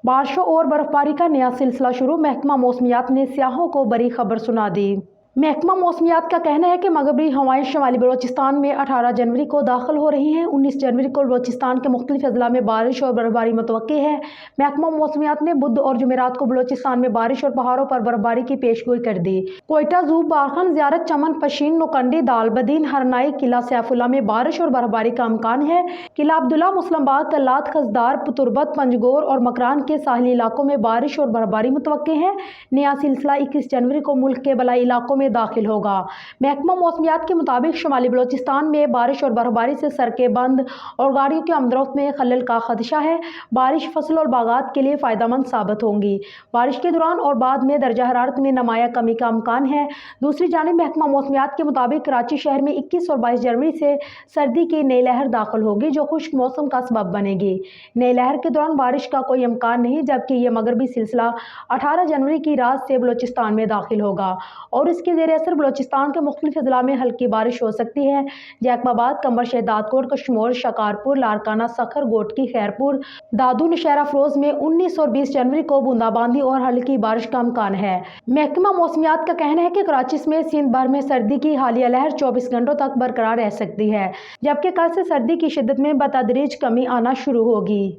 बारिशों और बर्फबारी का नया सिलसिला शुरू। महकमा मौसमियात ने सियाहों को बड़ी खबर सुना दी। महकमा मौसमियात का कहना है कि मगरबी हवाएं शुमाली बलोचिस्तान में 18 जनवरी को दाखिल हो रही हैं। 19 जनवरी को बलोचिस्तान के मुख्तलिफ अजला में बारिश और बर्फबारी मुतवक्की है। महकमा मौसमियात ने बुध और जुमेरात को बलोचिस्तान में बारिश और पहाड़ों पर बर्फबारी की पेशगोई कर दी। कोयटा जू, बारखन, ज़ियारत, चमन, पशीन, नुकंडी, दालबदीन, हरनाई, किला सैफुल्ला में बारिश और बर्फबारी का इम्कान है। किला अब्दुल्ला, मुसलमबाग, कल्लात, खसदार, तुरबत, पंजगोर और मकरान के साहली इलाकों में बारिश और बर्फबारी मुतवक्की है। नया सिलसिला 21 जनवरी को मुल्क के बलाई इलाकों में दाखिल होगा। महकमा मौसमियात के मुताबिक शुमाली बलोचिस्तान में बारिश और बर्फबारी से सड़कें बंद और गाड़ियों के आमदोरफ्त में खलल का खदशा है। बारिश फसल और बागात के लिए फ़ायदेमंद साबित होंगी। बारिश के दौरान और बाद में दर्जा हरारत में नमाया कमी का इम्कान है। दूसरी जानिब महकमा मौसमियात के मुताबिक कराची शहर में 21 और 22 जनवरी से सर्दी की नई लहर दाखिल होगी, जो खुश्क मौसम का सबब बनेगी। नई लहर के दौरान बारिश का कोई इम्कान नहीं, जबकि यह मगरबी सिलसिला 18 जनवरी की रात से बलोचिस्तान में दाखिल होगा और इसके ज़ेर असर बलोचिस्तान के मुख्तलिफ अजला में हल्की बारिश हो सकती है। जैकबाबाद, कंबर, शहदादकोट, कशमोर, शकारपुर, लारकाना, सखर, गोटकी, खैरपुर, दादू, नौशहरा अफरोज में 19 और 20 जनवरी को बूंदाबांदी और हल्की बारिश का इम्कान है। महकमा मौसमियात का कहना है कि कराची में सिंध भर में सर्दी की हालिया लहर 24 घंटों तक बरकरार रह सकती है, जबकि कल से सर्दी की शिद्दत में बतदरीज कमी आना शुरू होगी।